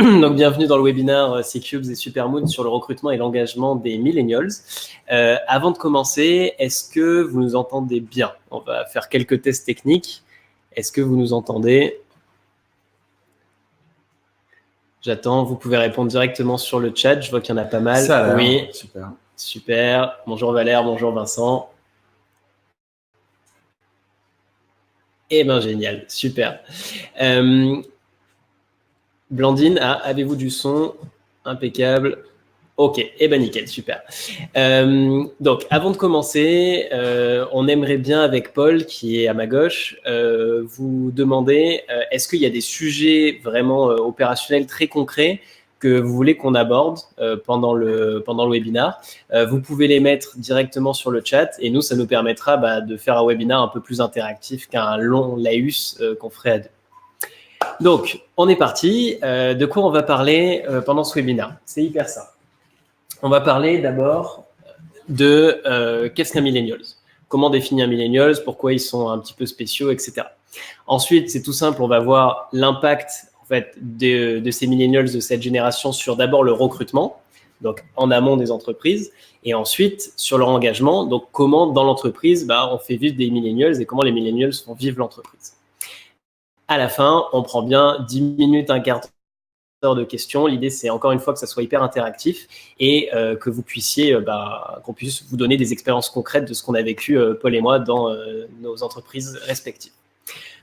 Donc, bienvenue dans le webinaire C-Cubes et Supermoon sur le recrutement et l'engagement des millennials. Avant de commencer, est-ce que vous nous entendez bien? On va faire quelques tests techniques. Est-ce que vous nous entendez? J'attends, vous pouvez répondre directement sur le chat. Je vois qu'il y en a pas mal. Ça, oui, super. Super. Bonjour Valère, bonjour Vincent. Eh bien, génial, super. Blandine, avez-vous du son? Impeccable. Ok, eh ben nickel, super. Donc, avant de commencer, on aimerait bien avec Paul, qui est à ma gauche, vous demander, est-ce qu'il y a des sujets vraiment opérationnels très concrets que vous voulez qu'on aborde pendant le webinaire? Vous pouvez les mettre directement sur le chat et nous, ça nous permettra de faire un webinaire un peu plus interactif qu'un long laïus qu'on ferait à deux. Donc, on est parti. De quoi on va parler pendant ce webinaire? C'est hyper simple. On va parler d'abord de qu'est-ce qu'un millennials, comment définir un millennials, pourquoi ils sont un petit peu spéciaux, etc. Ensuite, c'est tout simple, on va voir l'impact en fait de ces millennials, de cette génération sur d'abord le recrutement, donc en amont des entreprises, et ensuite sur leur engagement, donc comment dans l'entreprise on fait vivre des millennials et comment les millennials font vivre l'entreprise. À la fin, on prend bien 10 minutes, un quart d'heure de questions. L'idée, c'est encore une fois que ça soit hyper interactif et que vous puissiez, qu'on puisse vous donner des expériences concrètes de ce qu'on a vécu, Paul et moi, dans nos entreprises respectives.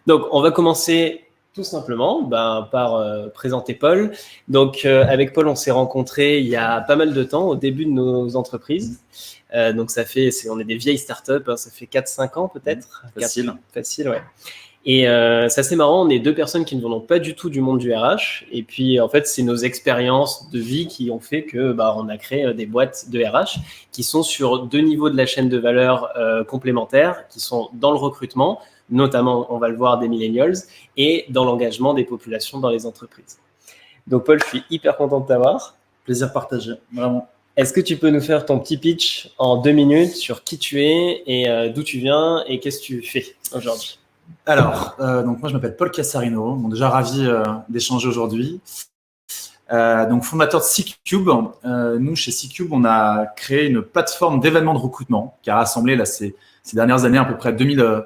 Donc, on va commencer tout simplement par présenter Paul. Donc, avec Paul, on s'est rencontrés il y a pas mal de temps, au début de nos entreprises. Donc, on est des vieilles startups, ça fait 4-5 ans peut-être. Facile, ouais. Et c'est assez marrant, on est deux personnes qui ne venons pas du tout du monde du RH. Et puis, en fait, c'est nos expériences de vie qui ont fait que on a créé des boîtes de RH qui sont sur deux niveaux de la chaîne de valeur complémentaires, qui sont dans le recrutement, notamment, on va le voir, des millennials, et dans l'engagement des populations dans les entreprises. Donc, Paul, je suis hyper content de t'avoir. Plaisir partagé, vraiment. Est-ce que tu peux nous faire ton petit pitch en 2 minutes sur qui tu es et d'où tu viens et qu'est-ce que tu fais aujourd'hui? Alors, donc moi je m'appelle Paul Cassarino, déjà ravi d'échanger aujourd'hui. Donc fondateur de C-Cube, nous chez C-Cube on a créé une plateforme d'événements de recrutement qui a rassemblé là, ces dernières années à peu près 200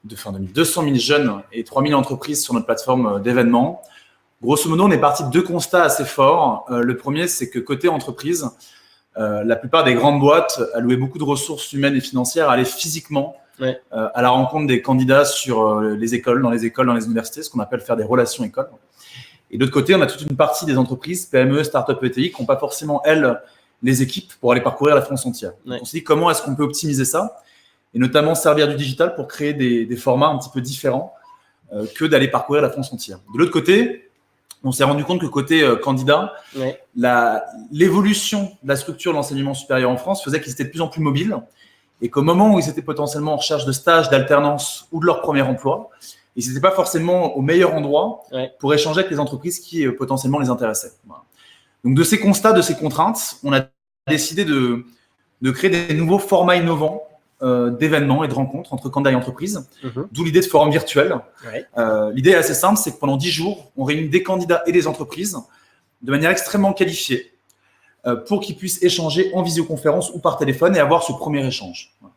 000 jeunes et 3000 entreprises sur notre plateforme d'événements. Grosso modo, on est parti de deux constats assez forts. Le premier, c'est que côté entreprise, la plupart des grandes boîtes allouaient beaucoup de ressources humaines et financières à aller physiquement à la rencontre des candidats sur les écoles, dans les universités, ce qu'on appelle faire des relations écoles. Et de l'autre côté, on a toute une partie des entreprises, PME, start-up, ETI, qui n'ont pas forcément, elles, les équipes pour aller parcourir la France entière. Donc, on s'est dit comment est-ce qu'on peut optimiser ça et notamment servir du digital pour créer des formats un petit peu différents que d'aller parcourir la France entière. De l'autre côté, on s'est rendu compte que côté candidat, l'évolution de la structure de l'enseignement supérieur en France faisait qu'ils étaient de plus en plus mobiles et qu'au moment où ils étaient potentiellement en recherche de stage, d'alternance ou de leur premier emploi, ils n'étaient pas forcément au meilleur endroit pour échanger avec les entreprises qui potentiellement les intéressaient. Voilà. Donc, de ces constats, de ces contraintes, on a décidé de créer des nouveaux formats innovants d'événements et de rencontres entre candidats et entreprises, d'où l'idée de forum virtuel. L'idée est assez simple, c'est que pendant 10 jours, on réunit des candidats et des entreprises de manière extrêmement qualifiée pour qu'ils puissent échanger en visioconférence ou par téléphone et avoir ce premier échange. Voilà.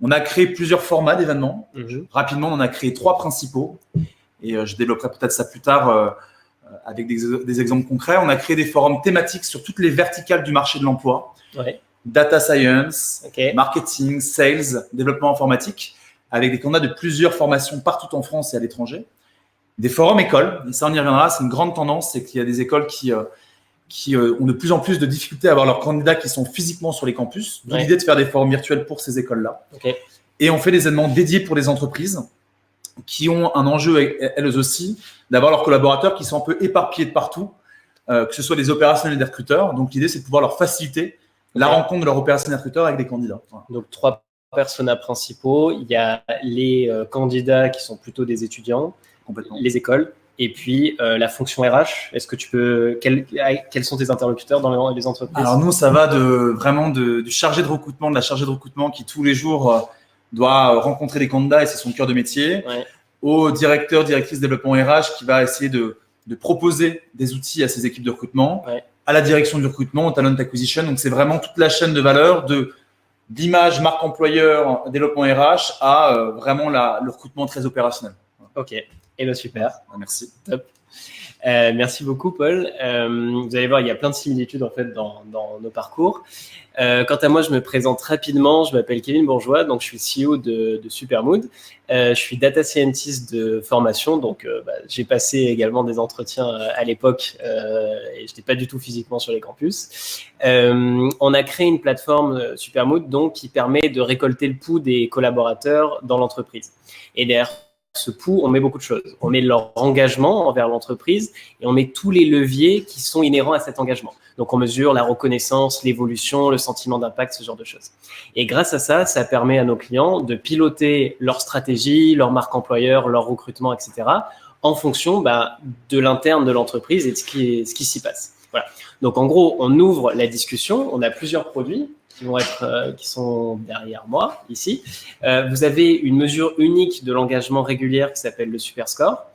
On a créé plusieurs formats d'événements. Rapidement, on en a créé 3 principaux et je développerai peut-être ça plus tard avec des exemples concrets. On a créé des forums thématiques sur toutes les verticales du marché de l'emploi. Data science, marketing, sales, développement informatique, avec des candidats de plusieurs formations partout en France et à l'étranger. Des forums écoles, et ça on y reviendra, c'est une grande tendance, c'est qu'il y a des écoles qui ont de plus en plus de difficultés à avoir leurs candidats qui sont physiquement sur les campus. D'où l'idée de faire des forums virtuels pour ces écoles-là. Et on fait des événements dédiés pour les entreprises qui ont un enjeu, elles aussi, d'avoir leurs collaborateurs qui sont un peu éparpillés de partout, que ce soit des opérationnels et des recruteurs. Donc l'idée, c'est de pouvoir leur faciliter la rencontre de leur opérationnel recruteur avec des candidats. Voilà. Donc, 3 personas principaux. Il y a les candidats qui sont plutôt des étudiants, les écoles, et puis la fonction RH. Est-ce que tu peux… Quels sont tes interlocuteurs dans les entreprises? Alors, nous, ça va vraiment du chargé de recrutement, de la chargée de recrutement qui, tous les jours, doit rencontrer des candidats et c'est son cœur de métier, au directeur, directrice développement RH qui va essayer de de proposer des outils à ces équipes de recrutement, à la direction du recrutement, au talent acquisition. Donc, c'est vraiment toute la chaîne de valeur d'image, marque employeur, développement RH à vraiment le recrutement très opérationnel. Ok, et bien super. Merci. Top. Merci beaucoup, Paul. Vous allez voir, il y a plein de similitudes en fait dans nos parcours. Quant à moi, je me présente rapidement. Je m'appelle Kevin Bourgeois, donc je suis CEO de Supermood. Je suis data scientist de formation, donc j'ai passé également des entretiens à l'époque et je n'étais pas du tout physiquement sur les campus. On a créé une plateforme Supermood donc qui permet de récolter le pouls des collaborateurs dans l'entreprise. Et derrière ce pouls, on met beaucoup de choses. On met leur engagement envers l'entreprise et on met tous les leviers qui sont inhérents à cet engagement. Donc, on mesure la reconnaissance, l'évolution, le sentiment d'impact, ce genre de choses. Et grâce à ça, ça permet à nos clients de piloter leur stratégie, leur marque employeur, leur recrutement, etc. en fonction de l'interne de l'entreprise et de ce qui s'y passe. Voilà. Donc, en gros, on ouvre la discussion. On a plusieurs produits qui sont derrière moi, ici. Vous avez une mesure unique de l'engagement régulière qui s'appelle le Super Score.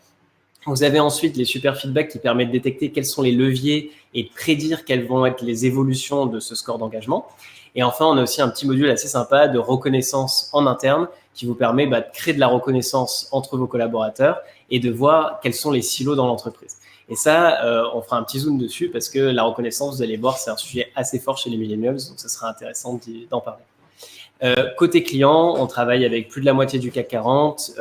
Vous avez ensuite les super feedbacks qui permettent de détecter quels sont les leviers et de prédire quelles vont être les évolutions de ce score d'engagement. Et enfin, on a aussi un petit module assez sympa de reconnaissance en interne qui vous permet de créer de la reconnaissance entre vos collaborateurs et de voir quels sont les silos dans l'entreprise. Et ça, on fera un petit zoom dessus parce que la reconnaissance, vous allez voir, c'est un sujet assez fort chez les millennials, donc ça sera intéressant d'en parler. Côté client, on travaille avec plus de la moitié du CAC 40.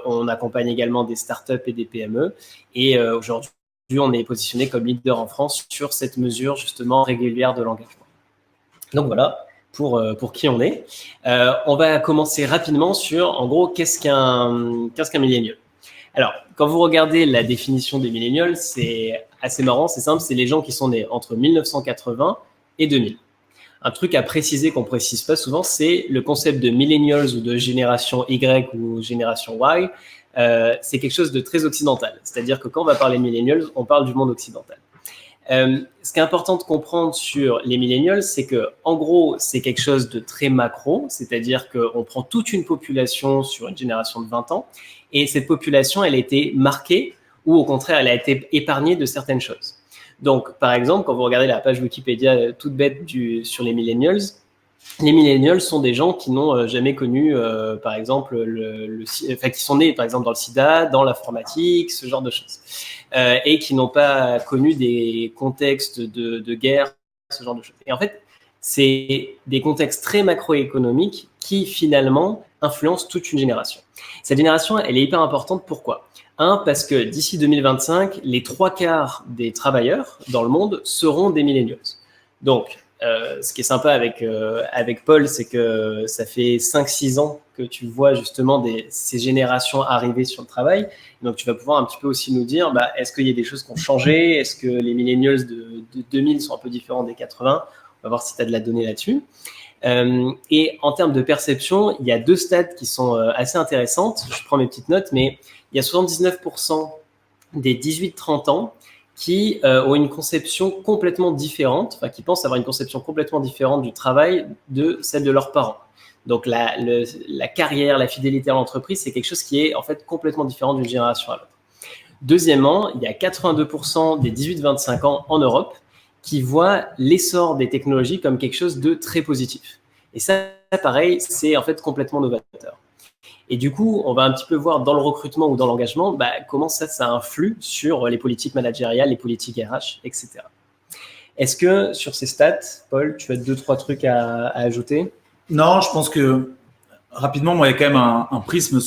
On accompagne également des startups et des PME. Et aujourd'hui, on est positionné comme leader en France sur cette mesure justement régulière de l'engagement. Donc voilà pour qui on est. On va commencer rapidement sur, en gros, qu'est-ce qu'un millennial. Alors, quand vous regardez la définition des millennials, c'est assez marrant, c'est simple, c'est les gens qui sont nés entre 1980 et 2000. Un truc à préciser qu'on ne précise pas souvent, c'est le concept de millennials ou de génération Y ou génération Y. C'est quelque chose de très occidental. C'est-à-dire que quand on va parler millennials, on parle du monde occidental. Ce qui est important de comprendre sur les millennials, c'est que, en gros, c'est quelque chose de très macro, c'est-à-dire qu'on prend toute une population sur une génération de 20 ans, et cette population, elle a été marquée ou au contraire, elle a été épargnée de certaines choses. Donc, par exemple, quand vous regardez la page Wikipédia toute bête sur les millennials sont des gens qui n'ont jamais connu, par exemple, qui sont nés, par exemple, dans le sida, dans l'informatique, ce genre de choses, et qui n'ont pas connu des contextes de guerre, ce genre de choses. Et en fait, c'est des contextes très macroéconomiques qui, finalement, influencent toute une génération. Cette génération, elle est hyper importante. Pourquoi ? Parce que d'ici 2025, les 3/4 des travailleurs dans le monde seront des millennials. Donc, ce qui est sympa avec Paul, c'est que ça fait 5-6 ans que tu vois justement ces générations arriver sur le travail. Donc, tu vas pouvoir un petit peu aussi nous dire, est-ce qu'il y a des choses qui ont changé ? Est-ce que les millennials de 2000 sont un peu différents des 80 ? On va voir si tu as de la donnée là-dessus. Et en termes de perception, il y a 2 stats qui sont assez intéressantes. Je prends mes petites notes, mais il y a 79% des 18-30 ans qui ont une conception complètement différente, enfin qui pensent avoir une conception complètement différente du travail de celle de leurs parents. Donc la carrière, la fidélité à l'entreprise, c'est quelque chose qui est en fait complètement différent d'une génération à l'autre. Deuxièmement, il y a 82% des 18-25 ans en Europe qui voient l'essor des technologies comme quelque chose de très positif. Et ça, pareil, c'est en fait complètement novateur. Et du coup, on va un petit peu voir dans le recrutement ou dans l'engagement comment ça influe sur les politiques managériales, les politiques RH, etc. Est-ce que sur ces stats, Paul, tu as 2-3 trucs à ajouter ? Non, je pense que rapidement, moi, il y a quand même un prisme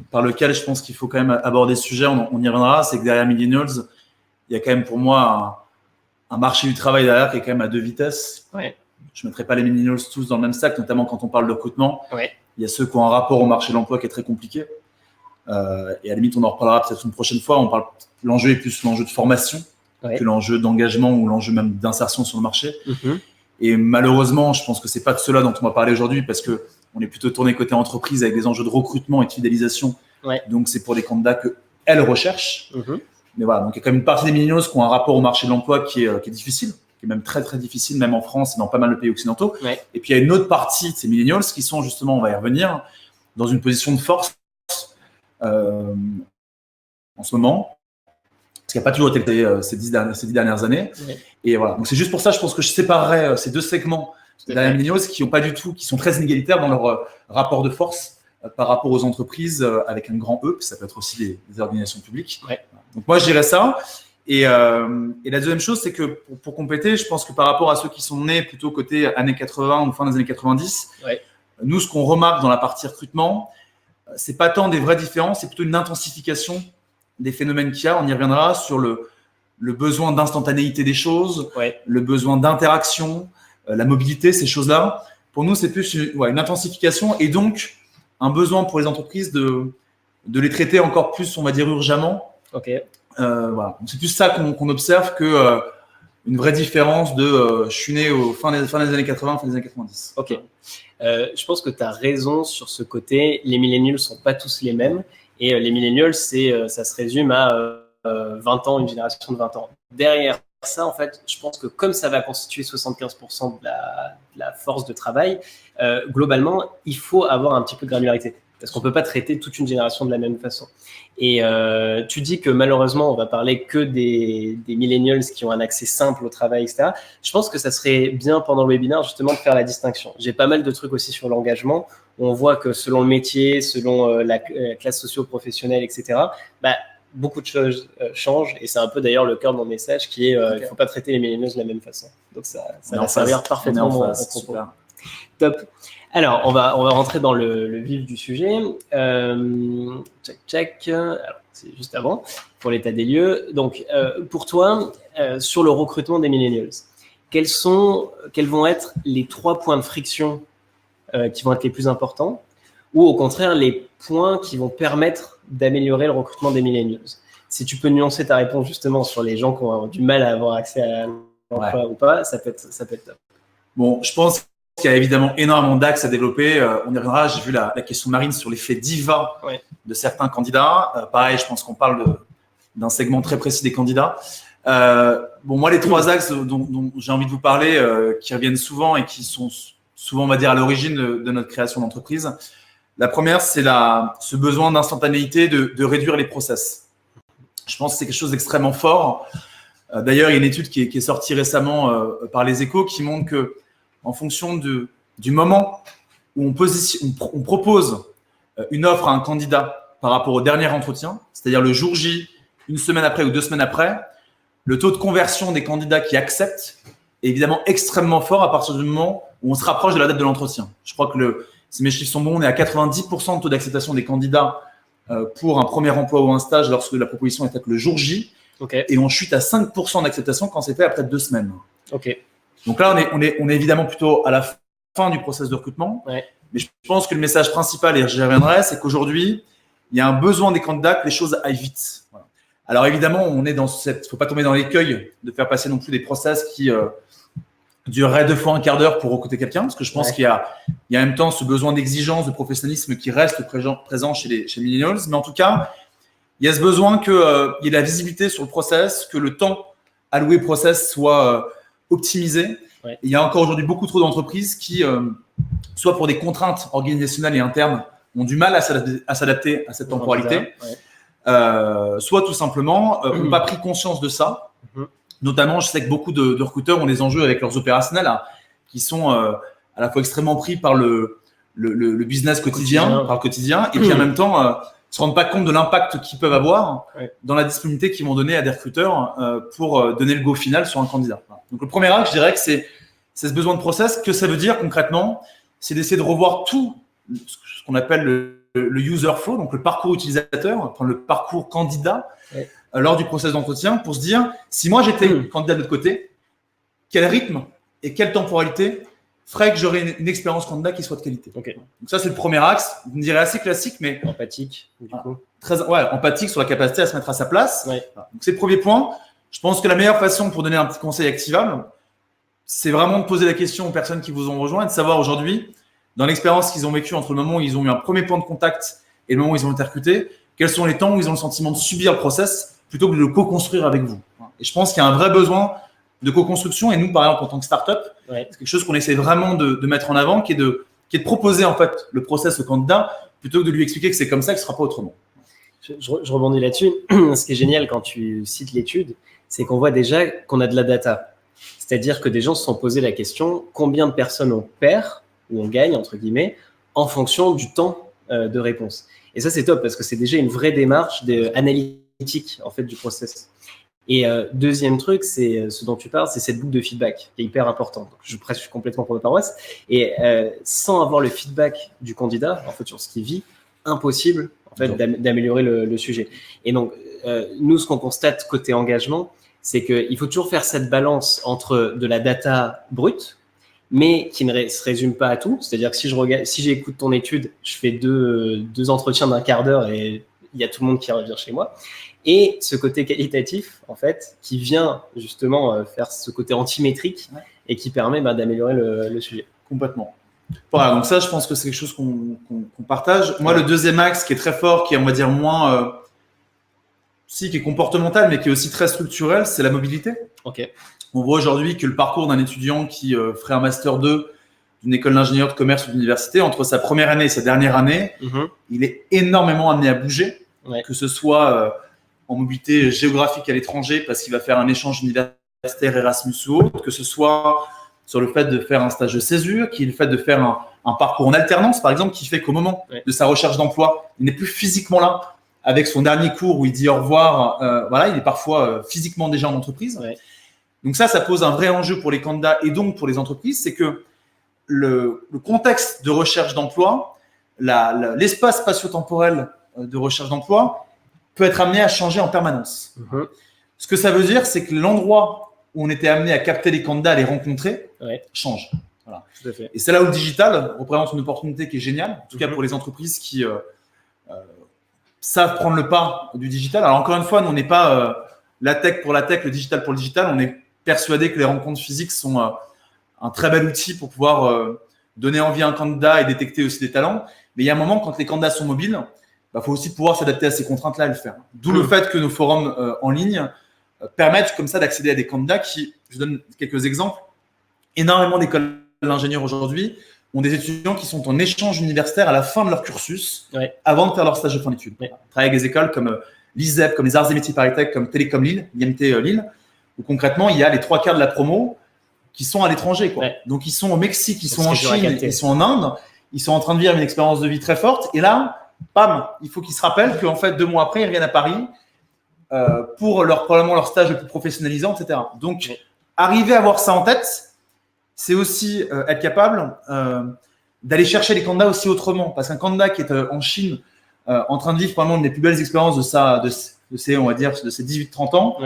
par lequel je pense qu'il faut quand même aborder ce sujet. On y reviendra. C'est que derrière Millennials, il y a quand même pour moi un marché du travail derrière qui est quand même à 2 vitesses. Ouais. Je ne mettrai pas les Millennials tous dans le même sac, notamment quand on parle de recrutement. Ouais. Il y a ceux qui ont un rapport au marché de l'emploi qui est très compliqué. Et à la limite, on en reparlera peut-être une prochaine fois. L'enjeu est plus l'enjeu de formation que l'enjeu d'engagement ou l'enjeu même d'insertion sur le marché. Mm-hmm. Et malheureusement, je pense que c'est pas de cela dont on va parler aujourd'hui parce que on est plutôt tourné côté entreprise avec des enjeux de recrutement et de fidélisation. Ouais. Donc, c'est pour des candidats qu'elles recherchent. Mm-hmm. Mais voilà, donc il y a quand même une partie des millennials qui ont un rapport au marché de l'emploi qui est difficile, qui est même très, très difficile, même en France et dans pas mal de pays occidentaux. Ouais. Et puis, il y a une autre partie de ces millennials qui sont justement, on va y revenir, dans une position de force en ce moment. Ce qui n'a pas toujours été le cas ces 10 dernières années. Ouais. Et voilà. Donc, c'est juste pour ça, je pense que je séparerais ces deux segments derrière millennials qui sont très inégalitaires dans leur rapport de force par rapport aux entreprises avec un grand E. Ça peut être aussi les organisations publiques. Ouais. Donc, moi, je dirais ça. Et la deuxième chose, c'est que pour compléter, je pense que par rapport à ceux qui sont nés plutôt côté années 80 ou fin des années 90, nous, ce qu'on remarque dans la partie recrutement, c'est pas tant des vraies différences, c'est plutôt une intensification des phénomènes qu'il y a. On y reviendra sur le besoin d'instantanéité des choses, le besoin d'interaction, la mobilité, ces choses-là. Pour nous, c'est plus une intensification et donc un besoin pour les entreprises de les traiter encore plus, on va dire, urgemment. Voilà. C'est plus ça qu'on observe que une vraie différence de je suis né fin des années 80, fin des années 90. Ok. Je pense que tu as raison sur ce côté. Les millennials ne sont pas tous les mêmes. Et les millennials, ça se résume à 20 ans, une génération de 20 ans. Derrière ça, en fait, je pense que comme ça va constituer 75% de la force de travail, globalement, il faut avoir un petit peu de granularité. Parce qu'on ne peut pas traiter toute une génération de la même façon. Et tu dis que malheureusement, on va parler que des millennials qui ont un accès simple au travail, etc. Je pense que ça serait bien pendant le webinaire justement de faire la distinction. J'ai pas mal de trucs aussi sur l'engagement. On voit que selon le métier, selon la classe socio-professionnelle, etc., beaucoup de choses changent. Et c'est un peu d'ailleurs le cœur de mon message qui est il ne faut pas traiter les millennials de la même façon. Donc ça va servir parfaitement mon propos. Top. Alors, on va rentrer dans le vif du sujet. Check. Alors, c'est juste avant, pour l'état des lieux. Donc, pour toi, sur le recrutement des millennials, quels vont être les 3 points de friction qui vont être les plus importants ou au contraire, les points qui vont permettre d'améliorer le recrutement des millennials? Si tu peux nuancer ta réponse justement sur les gens qui ont du mal à avoir accès à l'emploi ou pas, ça peut être top. Bon, je pense qu'il y a évidemment énormément d'axes à développer. On y reviendra. J'ai vu la question de Marine sur l'effet diva de certains candidats. Pareil, je pense qu'on parle d'un segment très précis des candidats. Moi, les 3 axes dont j'ai envie de vous parler, qui reviennent souvent et qui sont souvent, on va dire, à l'origine de notre création d'entreprise. La première, c'est ce besoin d'instantanéité, de réduire les process. Je pense que c'est quelque chose d'extrêmement fort. D'ailleurs, il y a une étude qui est sortie récemment par les Échos qui montre que en fonction du moment où on propose une offre à un candidat par rapport au dernier entretien, c'est-à-dire le jour J, une semaine après ou 2 semaines après, le taux de conversion des candidats qui acceptent est évidemment extrêmement fort à partir du moment où on se rapproche de la date de l'entretien. Je crois que si mes chiffres sont bons, on est à 90% de taux d'acceptation des candidats pour un premier emploi ou un stage lorsque la proposition est faite le jour J. Et on chute à 5% d'acceptation quand c'est fait après 2 semaines. Donc là, on est évidemment plutôt à la fin du process de recrutement. Mais je pense que le message principal, et j'y reviendrai, c'est qu'aujourd'hui, il y a un besoin des candidats que les choses aillent vite. Voilà. Alors évidemment, on est dans il ne faut pas tomber dans l'écueil de faire passer non plus des process qui dureraient 2 fois un quart d'heure pour recruter quelqu'un, parce que je pense qu'il y a en même temps ce besoin d'exigence, de professionnalisme qui reste présent chez les millennials. Mais en tout cas, il y a ce besoin qu'il y ait la visibilité sur le process, que le temps alloué au process soit optimisé. Il y a encore aujourd'hui beaucoup trop d'entreprises qui, soit pour des contraintes organisationnelles et internes, ont du mal à s'adapter à cette temporalité, soit tout simplement n'ont pas pris conscience de ça. Notamment, je sais que beaucoup de recruteurs ont des enjeux avec leurs opérationnels qui sont à la fois extrêmement pris par le business quotidien, et qui en même temps se rendent pas compte de l'impact qu'ils peuvent avoir dans la disponibilité qu'ils vont donner à des recruteurs pour donner le go final sur un candidat. Donc le premier axe, je dirais que c'est ce besoin de process. Que ça veut dire concrètement, c'est d'essayer de revoir tout ce qu'on appelle le user flow, donc le parcours utilisateur, le parcours candidat lors du process d'entretien, pour se dire, si moi j'étais candidat de l'autre côté, quel rythme et quelle temporalité ferait que j'aurais une expérience candidat qui soit de qualité. Donc ça, c'est le premier axe. Vous me direz assez classique, mais empathique, du coup. Empathique sur la capacité à se mettre à sa place. Donc c'est le premier point. Je pense que la meilleure façon pour donner un petit conseil activable, c'est vraiment de poser la question aux personnes qui vous ont rejoint et de savoir aujourd'hui, dans l'expérience qu'ils ont vécue entre le moment où ils ont eu un premier point de contact et le moment où ils ont été recrutés, quels sont les temps où ils ont le sentiment de subir le process plutôt que de le co-construire avec vous. Et je pense qu'il y a un vrai besoin de co-construction. Et nous, par exemple, en tant que start-up, c'est quelque chose qu'on essaie vraiment de mettre en avant, qui est de proposer en fait le process au candidat plutôt que de lui expliquer que c'est comme ça, que ce ne sera pas autrement. Je rebondis là-dessus. Ce qui est génial quand tu cites l'étude, c'est qu'on voit déjà qu'on a de la data. C'est-à-dire que des gens se sont posé la question combien de personnes on perd ou on gagne, entre guillemets, en fonction du temps de réponse. Et ça, c'est top parce que c'est déjà une vraie démarche analytique en fait, du process. Et deuxième truc, c'est ce dont tu parles, c'est cette boucle de feedback qui est hyper importante. Donc, je prêche complètement pour ma paroisse. Et sans avoir le feedback du candidat, en fait, sur ce qu'il vit, impossible en fait, d'améliorer le sujet. Et donc, nous, ce qu'on constate côté engagement, c'est qu'il faut toujours faire cette balance entre de la data brute, mais qui ne se résume pas à tout. C'est-à-dire que si j'écoute ton étude, je fais deux entretiens d'1 quart d'heure et il y a tout le monde qui revient chez moi. Et ce côté qualitatif, en fait, qui vient justement faire ce côté antimétrique et qui permet d'améliorer le sujet. Complètement. Voilà, donc ça, je pense que c'est quelque chose qu'on partage. Moi, le deuxième axe qui est très fort, qui est, on va dire, moins... qui est comportemental, mais qui est aussi très structurel, c'est la mobilité. Ok. On voit aujourd'hui que le parcours d'un étudiant qui ferait un Master 2 d'une école d'ingénieur de commerce ou d'université, entre sa première année et sa dernière année, il est énormément amené à bouger, que ce soit en mobilité géographique à l'étranger, parce qu'il va faire un échange universitaire Erasmus ou autre, que ce soit sur le fait de faire un stage de césure, qui est le fait de faire un parcours en alternance, par exemple, qui fait qu'au moment de sa recherche d'emploi, il n'est plus physiquement là, avec son dernier cours où il dit au revoir, voilà, il est parfois physiquement déjà en entreprise. Ouais. Donc ça pose un vrai enjeu pour les candidats et donc pour les entreprises, c'est que le contexte de recherche d'emploi, l'espace spatio-temporel de recherche d'emploi peut être amené à changer en permanence. Ce que ça veut dire, c'est que l'endroit où on était amené à capter les candidats, à les rencontrer, change. Voilà. Tout à fait. Et c'est là où le digital représente une opportunité qui est géniale, en tout cas pour les entreprises qui savent prendre le pas du digital. Alors encore une fois, nous, on n'est pas la tech pour la tech, le digital pour le digital. On est persuadé que les rencontres physiques sont un très bel outil pour pouvoir donner envie à un candidat et détecter aussi des talents. Mais il y a un moment, quand les candidats sont mobiles, faut aussi pouvoir s'adapter à ces contraintes-là et le faire. D'où le fait que nos forums en ligne permettent comme ça d'accéder à des candidats qui, je donne quelques exemples, énormément d'écoles d'ingénieurs aujourd'hui ont des étudiants qui sont en échange universitaire à la fin de leur cursus, avant de faire leur stage de fin d'études. Ils travaillent avec des écoles comme l'ISEP, comme les Arts et Métiers Paris Tech, comme Télécom Lille, IMT Lille, où concrètement, il y a les 3/4 de la promo qui sont à l'étranger. Donc, ils sont au Mexique, ils sont en Chine, ils sont en Inde, ils sont en train de vivre une expérience de vie très forte. Et là, bam, il faut qu'ils se rappellent qu'en fait, 2 mois après, ils reviennent à Paris pour probablement leur stage le plus professionnalisant, etc. Donc, arriver à avoir ça en tête, c'est aussi être capable d'aller chercher les candidats aussi autrement. Parce qu'un candidat qui est en Chine, en train de vivre probablement une des plus belles expériences de ses 18-30 ans,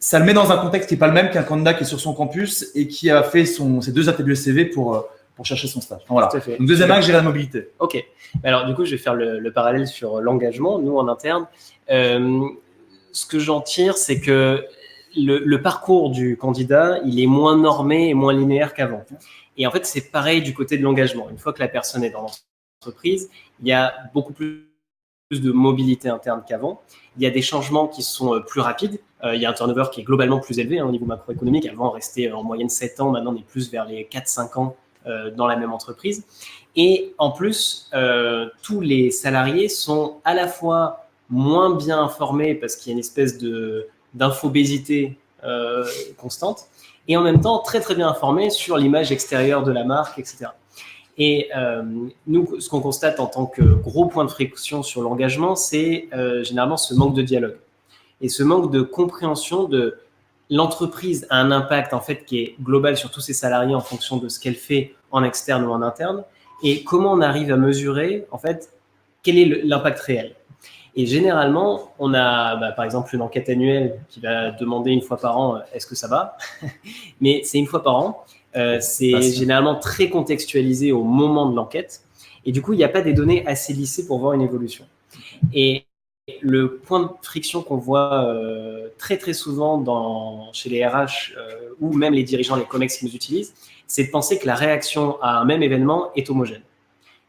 ça le met dans un contexte qui n'est pas le même qu'un candidat qui est sur son campus et qui a fait ses 2 ateliers CV pour chercher son stage. Donc, voilà. Donc, deuxième axe, gérer la mobilité. Ok. Alors, du coup, je vais faire le parallèle sur l'engagement. Nous, en interne, ce que j'en tire, c'est que le parcours du candidat, il est moins normé et moins linéaire qu'avant. Et en fait, c'est pareil du côté de l'engagement. Une fois que la personne est dans l'entreprise, il y a beaucoup plus de mobilité interne qu'avant. Il y a des changements qui sont plus rapides. Il y a un turnover qui est globalement plus élevé au niveau macroéconomique. Avant, on restait en moyenne 7 ans. Maintenant, on est plus vers les 4-5 ans dans la même entreprise. Et en plus, tous les salariés sont à la fois moins bien informés parce qu'il y a une espèce d'infobésité constante et en même temps très très bien informés sur l'image extérieure de la marque, etc. Et nous, ce qu'on constate en tant que gros point de friction sur l'engagement, c'est généralement ce manque de dialogue et ce manque de compréhension de l'entreprise a un impact en fait qui est global sur tous ses salariés en fonction de ce qu'elle fait en externe ou en interne et comment on arrive à mesurer en fait quel est l'impact réel. Et généralement, on a par exemple une enquête annuelle qui va demander 1 fois par an est-ce que ça va, mais c'est 1 fois par an. C'est généralement très contextualisé au moment de l'enquête et du coup, il n'y a pas des données assez lissées pour voir une évolution. Et le point de friction qu'on voit très très souvent chez les RH ou même les dirigeants, les COMEX qui nous utilisent, c'est de penser que la réaction à un même événement est homogène.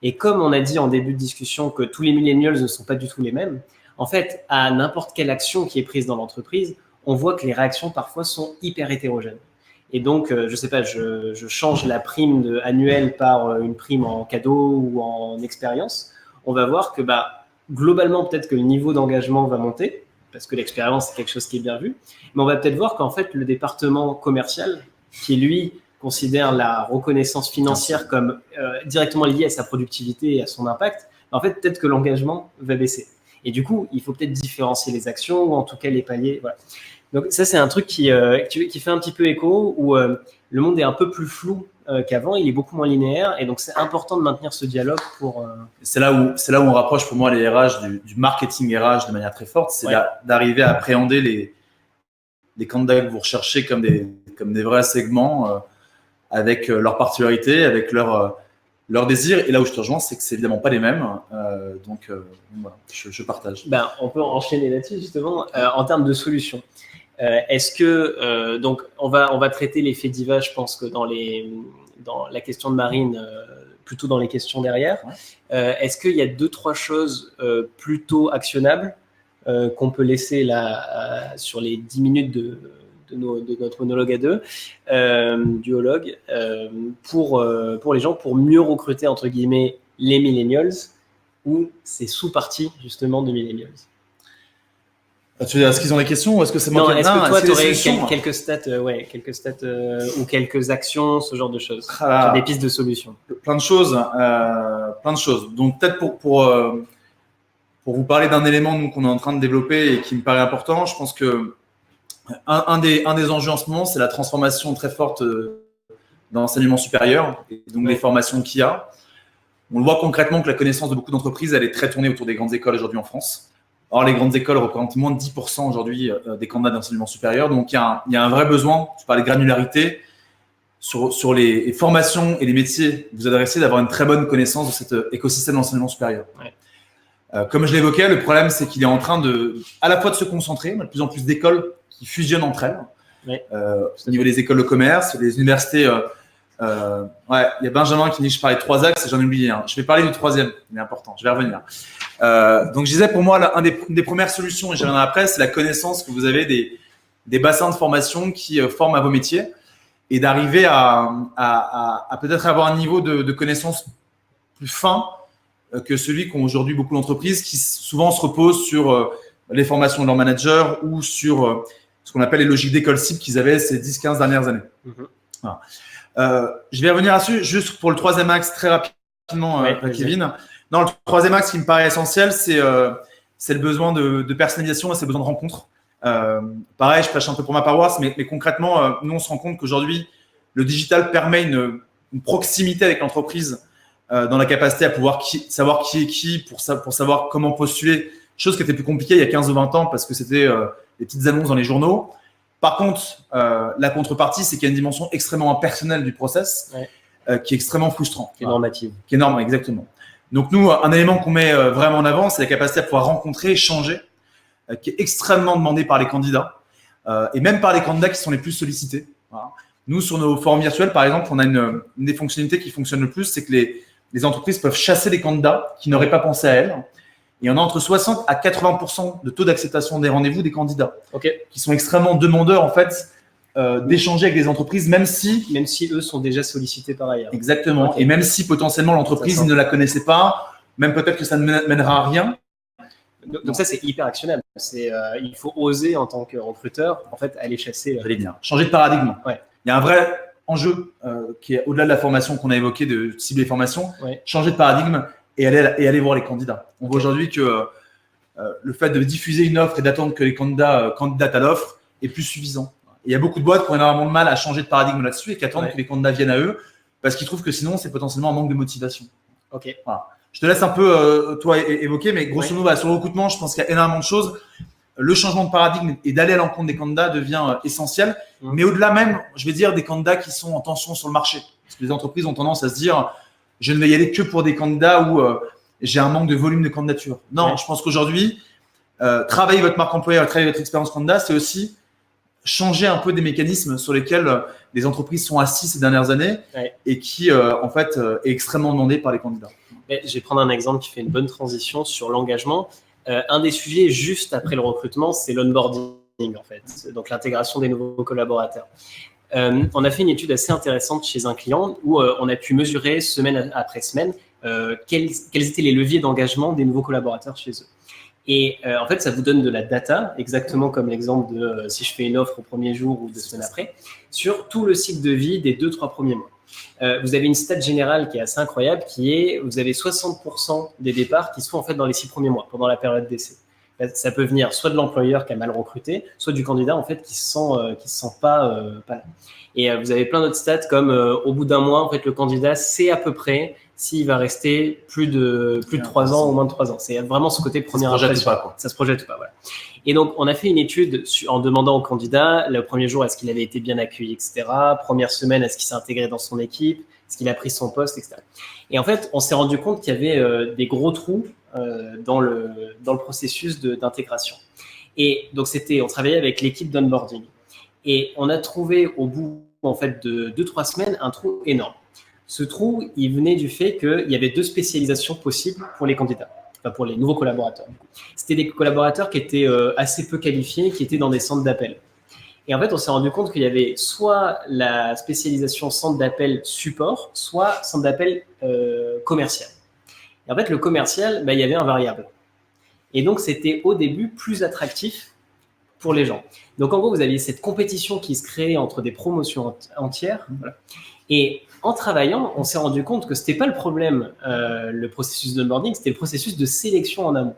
Et comme on a dit en début de discussion que tous les millennials ne sont pas du tout les mêmes, en fait, à n'importe quelle action qui est prise dans l'entreprise, on voit que les réactions parfois sont hyper hétérogènes. Et donc, je sais pas, je change la prime annuelle par une prime en cadeau ou en expérience. On va voir que globalement, peut-être que le niveau d'engagement va monter, parce que l'expérience, c'est quelque chose qui est bien vu. Mais on va peut-être voir qu'en fait, le département commercial, qui lui considère la reconnaissance financière comme directement liée à sa productivité et à son impact, en fait, peut-être que l'engagement va baisser. Et du coup, il faut peut-être différencier les actions, ou en tout cas les paliers. Voilà. Donc ça, c'est un truc qui fait un petit peu écho, où le monde est un peu plus flou qu'avant, il est beaucoup moins linéaire, et donc c'est important de maintenir ce dialogue pour… C'est là où on rapproche pour moi les RH du marketing RH de manière très forte, c'est d'arriver à appréhender les candidats que vous recherchez comme des vrais segments, avec leurs particularités, avec leurs désirs. Et là où je te rejoins, c'est que c'est évidemment pas les mêmes. Donc voilà, je partage. On peut enchaîner là-dessus justement en termes de solutions. Est-ce que donc on va traiter les faits divers, je pense que dans la question de Marine, plutôt dans les questions derrière. Est-ce qu'il y a 2-3 choses plutôt actionnables qu'on peut laisser là sur les 10 minutes de notre monologue à deux, duologue, pour les gens, pour mieux recruter entre guillemets les millennials, ou c'est sous-partie justement de millennials? Tu veux dire, est-ce qu'ils ont des questions ou est-ce que c'est moi qui… Est-ce que toi, tu aurais quelques stats ou quelques actions, ce genre de choses, des pistes de solutions? Plein de choses. Donc, peut-être pour vous parler d'un élément qu'on est en train de développer et qui me paraît important, je pense que un des enjeux en ce moment, c'est la transformation très forte dans l'enseignement supérieur, et donc les formations qu'il y a. On le voit concrètement que la connaissance de beaucoup d'entreprises, elle est très tournée autour des grandes écoles aujourd'hui en France. Or, les grandes écoles représentent moins de 10% aujourd'hui des candidats d'enseignement supérieur. Donc, il y a un vrai besoin, tu parlais de granularité, sur les formations et les métiers que vous adressez, d'avoir une très bonne connaissance de cet écosystème d'enseignement supérieur. Comme je l'évoquais, le problème, c'est qu'il est en train à la fois de se concentrer. On a de plus en plus d'écoles qui fusionnent entre elles. Au niveau des écoles de commerce, les universités… il y a Benjamin qui dit que je parlais de 3 axes et j'en ai oublié un. Je vais parler du 3e, il est important, je vais revenir. Donc je disais, pour moi, une des premières solutions, et j'y reviendrai après, c'est la connaissance que vous avez des bassins de formation qui forment à vos métiers, et d'arriver à peut-être avoir un niveau de connaissance plus fin que celui qu'ont aujourd'hui beaucoup d'entreprises, qui souvent se reposent sur les formations de leurs managers ou sur ce qu'on appelle les logiques d'école cible qu'ils avaient ces 10-15 dernières années. Voilà. Je vais revenir là-dessus, juste pour le 3e axe, très rapidement, Kevin. Non, le 3e axe qui me paraît essentiel, c'est le besoin de personnalisation et c'est le besoin de rencontre. Pareil, je prêche un peu pour ma paroisse, mais concrètement, nous, on se rend compte qu'aujourd'hui, le digital permet une proximité avec l'entreprise dans la capacité à pouvoir savoir qui est qui, pour savoir comment postuler, chose qui était plus compliquée il y a 15 ou 20 ans parce que c'était des petites annonces dans les journaux. Par contre, la contrepartie, c'est qu'il y a une dimension extrêmement impersonnelle du process qui est extrêmement frustrant. Qui est normative. Qui est norme, exactement. Donc nous, un élément qu'on met vraiment en avant, c'est la capacité à pouvoir rencontrer, échanger, qui est extrêmement demandé par les candidats et même par les candidats qui sont les plus sollicités. Voilà. Nous, sur nos forums virtuels, par exemple, on a une des fonctionnalités qui fonctionne le plus, c'est que les entreprises peuvent chasser des candidats qui n'auraient pas pensé à elles. Et on a entre 60 à 80% de taux d'acceptation des rendez-vous des candidats qui sont extrêmement demandeurs, en fait, d'échanger avec des entreprises, même si eux sont déjà sollicités par ailleurs. Exactement. Et même si potentiellement l'entreprise ne la connaissait pas, même peut-être que ça ne mènera à rien. Donc ça, c'est hyper actionnable. Il faut oser, en tant que recruteur, en fait, aller chasser. J'allais bien. Changer de paradigme. Il y a un vrai enjeu qui est au-delà de la formation qu'on a évoqué, de cibler les formations. Changer de paradigme et aller voir les candidats. On voit aujourd'hui que le fait de diffuser une offre et d'attendre que les candidats candidatent à l'offre est plus suffisant. Et il y a beaucoup de boîtes qui ont énormément de mal à changer de paradigme là-dessus et qui attendent que les candidats viennent à eux parce qu'ils trouvent que sinon, c'est potentiellement un manque de motivation. Voilà. Je te laisse un peu, toi, évoquer, mais grosso modo, sur le recrutement, je pense qu'il y a énormément de choses. Le changement de paradigme et d'aller à l'encontre des candidats devient essentiel. Mais au-delà même, je vais dire, des candidats qui sont en tension sur le marché. Parce que les entreprises ont tendance à se dire, je ne vais y aller que pour des candidats où j'ai un manque de volume de candidature. Non, je pense qu'aujourd'hui, travailler votre marque employeur, travailler votre expérience candidat, c'est aussi changer un peu des mécanismes sur lesquels les entreprises sont assises ces dernières années et qui, en fait, est extrêmement demandé par les candidats. Je vais prendre un exemple qui fait une bonne transition sur l'engagement. Un des sujets juste après le recrutement, c'est l'onboarding, en fait, donc l'intégration des nouveaux collaborateurs. On a fait une étude assez intéressante chez un client où on a pu mesurer semaine après semaine quels étaient les leviers d'engagement des nouveaux collaborateurs chez eux. Et en fait, ça vous donne de la data, exactement comme l'exemple de si je fais une offre au premier jour ou 2 semaines après, sur tout le cycle de vie des 2-3 premiers mois. Vous avez une stat générale qui est assez incroyable, qui est, vous avez 60% des départs qui se font en fait dans les 6 premiers mois, pendant la période d'essai. Ça peut venir soit de l'employeur qui a mal recruté, soit du candidat en fait qui se sent pas là. Et vous avez plein d'autres stats comme au bout d'un mois, en fait, le candidat sait à peu près s'il va rester plus de 3 ans ou moins de 3 ans. C'est vraiment ce côté première impression. Ça se projette ou pas, voilà. Et donc, on a fait une étude en demandant au candidat, le premier jour, est-ce qu'il avait été bien accueilli, etc. Première semaine, est-ce qu'il s'est intégré dans son équipe, est-ce qu'il a pris son poste, etc. Et en fait, on s'est rendu compte qu'il y avait des gros trous dans le processus d'intégration. Et donc, on travaillait avec l'équipe d'onboarding. Et on a trouvé au bout en fait, de 2-3 semaines un trou énorme. Ce trou, il venait du fait qu'il y avait 2 spécialisations possibles pour les candidats, enfin pour les nouveaux collaborateurs. C'était des collaborateurs qui étaient assez peu qualifiés, qui étaient dans des centres d'appel. Et en fait, on s'est rendu compte qu'il y avait soit la spécialisation centre d'appel support, soit centre d'appel commercial. Et en fait, le commercial, il y avait un variable. Et donc, c'était au début plus attractif pour les gens. Donc, en gros, vous aviez cette compétition qui se créait entre des promotions entières. Voilà. Et en travaillant, on s'est rendu compte que ce n'était pas le problème, le processus d'onboarding, c'était le processus de sélection en amont.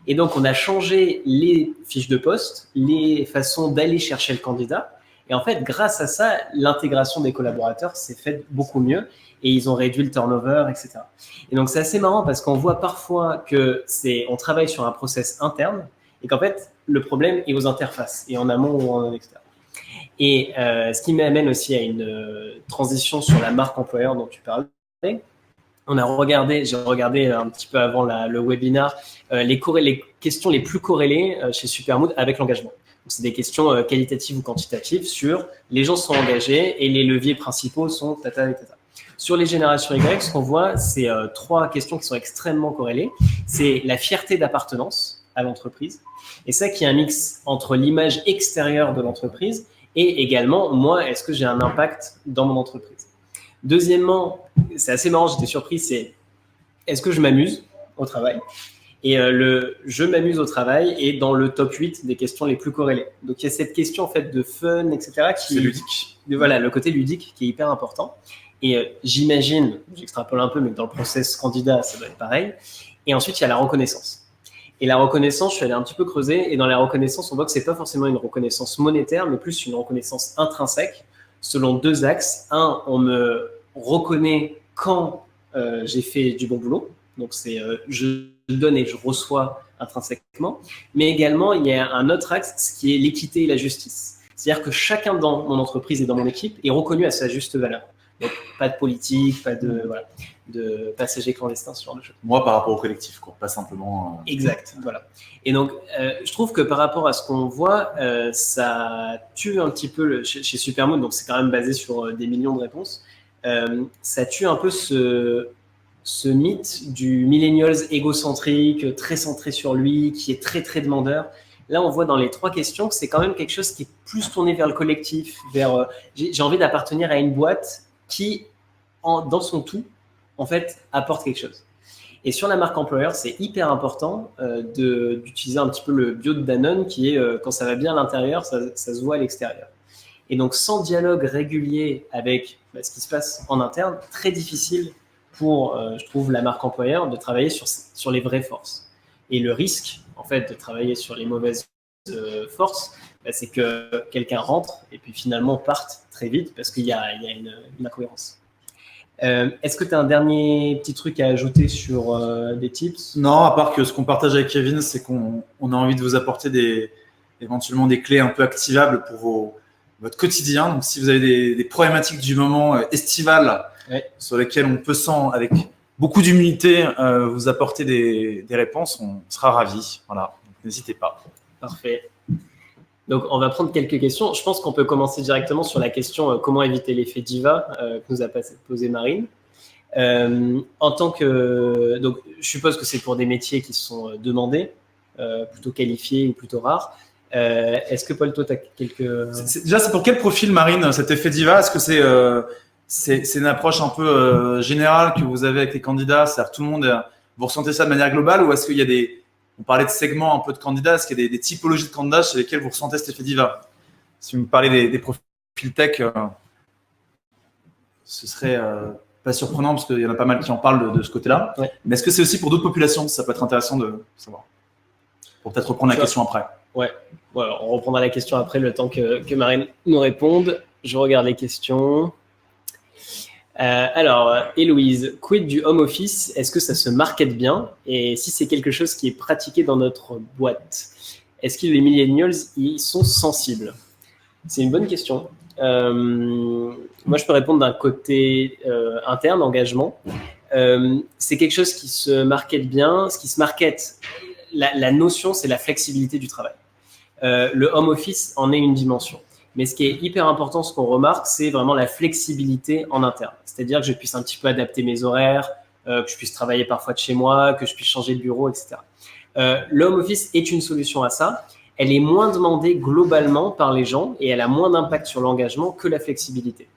Et donc, on a changé les fiches de poste, les façons d'aller chercher le candidat. Et en fait, grâce à ça, l'intégration des collaborateurs s'est faite beaucoup mieux et ils ont réduit le turnover, etc. Et donc, c'est assez marrant parce qu'on voit parfois on travaille sur un process interne et qu'en fait, le problème est aux interfaces, et en amont ou en externe. Et ce qui m'amène aussi à une transition sur la marque employeur dont tu parlais. J'ai regardé un petit peu avant le webinar les questions les plus corrélées chez Supermood avec l'engagement. Donc, c'est des questions qualitatives ou quantitatives sur les gens sont engagés et les leviers principaux sont tata et tata. Sur les générations Y, ce qu'on voit, c'est 3 questions qui sont extrêmement corrélées. C'est la fierté d'appartenance à l'entreprise, et ça qui est un mix entre l'image extérieure de l'entreprise et également, moi, est-ce que j'ai un impact dans mon entreprise? Deuxièmement, c'est assez marrant, j'étais surpris, c'est est-ce que je m'amuse au travail? Et je m'amuse au travail est dans le top 8 des questions les plus corrélées. Donc, il y a cette question en fait de fun, etc. C'est ludique. Voilà, le côté ludique qui est hyper important. Et j'imagine, j'extrapole un peu, mais dans le process candidat, ça doit être pareil. Et ensuite, il y a la reconnaissance. Et la reconnaissance, je suis allé un petit peu creuser. Et dans la reconnaissance, on voit que c'est pas forcément une reconnaissance monétaire, mais plus une reconnaissance intrinsèque, selon 2 axes. Un, on me reconnaît quand j'ai fait du bon boulot. Donc, c'est je donne et je reçois intrinsèquement. Mais également, il y a un autre axe, ce qui est l'équité et la justice. C'est-à-dire que chacun dans mon entreprise et dans mon équipe est reconnu à sa juste valeur. Donc, pas de politique, pas de passagers clandestins, ce genre de choses. Moi, par rapport au collectif, quoi, pas simplement… Exact, voilà. Et donc, je trouve que par rapport à ce qu'on voit, ça tue un petit peu, chez Supermood, donc c'est quand même basé sur des millions de réponses, ça tue un peu ce mythe du millennials égocentrique, très centré sur lui, qui est très, très demandeur. Là, on voit dans les 3 questions que c'est quand même quelque chose qui est plus tourné vers le collectif, vers j'ai envie d'appartenir à une boîte qui, dans son tout, en fait, apporte quelque chose. Et sur la marque employeur, c'est hyper important d'utiliser un petit peu le bio de Danone qui est quand ça va bien à l'intérieur, ça se voit à l'extérieur. Et donc, sans dialogue régulier avec ce qui se passe en interne, très difficile pour, je trouve, la marque employeur de travailler sur les vraies forces. Et le risque, en fait, de travailler sur les mauvaises forces, c'est que quelqu'un rentre et puis finalement parte très vite parce qu'il y a une incohérence. Est-ce que tu as un dernier petit truc à ajouter sur des tips? Non, à part que ce qu'on partage avec Kevin, c'est qu'on a envie de vous apporter éventuellement des clés un peu activables pour votre quotidien. Donc, si vous avez des problématiques du moment estival sur lesquelles on peut, avec beaucoup d'humilité, vous apporter des réponses, on sera ravis. Voilà, n'hésitez pas. Parfait. Donc, on va prendre quelques questions. Je pense qu'on peut commencer directement sur la question comment éviter l'effet diva que nous a posé Marine. Donc, je suppose que c'est pour des métiers qui sont demandés, plutôt qualifiés ou plutôt rares. Est-ce que Paul, toi, tu as quelques… Déjà, c'est pour quel profil, Marine, cet effet diva? Est-ce que c'est c'est une approche un peu générale que vous avez avec les candidats, c'est-à-dire que tout le monde, vous ressentez ça de manière globale, ou est-ce qu'il y a on parlait de segments un peu de candidats, est-ce qu'il y a des typologies de candidats chez lesquels vous ressentez cet effet divers? Si vous me parlez des profils tech, ce serait pas surprenant parce qu'il y en a pas mal qui en parlent de ce côté-là. Ouais. Mais est-ce que c'est aussi pour d'autres populations? Ça peut être intéressant de savoir. Pour peut-être reprendre la question après. Ouais, on reprendra la question après, le temps que Marine nous réponde. Je regarde les questions. Alors, Héloïse, quid du home office? Est-ce que ça se market bien? Et si c'est quelque chose qui est pratiqué dans notre boîte, est-ce que les millennials y sont sensibles? C'est une bonne question. Moi, je peux répondre d'un côté interne, engagement. C'est quelque chose qui se market bien. Ce qui se market, la notion, c'est la flexibilité du travail. Le home office en est une dimension. Mais ce qui est hyper important, ce qu'on remarque, c'est vraiment la flexibilité en interne. C'est-à-dire que je puisse un petit peu adapter mes horaires, que je puisse travailler parfois de chez moi, que je puisse changer de bureau, etc. Le home office est une solution à ça. Elle est moins demandée globalement par les gens et elle a moins d'impact sur l'engagement que la flexibilité.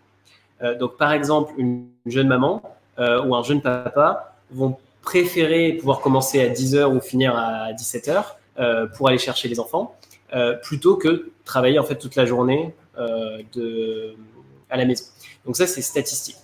Donc, par exemple, une jeune maman ou un jeune papa vont préférer pouvoir commencer à 10h ou finir à 17h pour aller chercher les enfants. Plutôt que travailler en fait toute la journée à la maison. Donc ça, c'est statistique.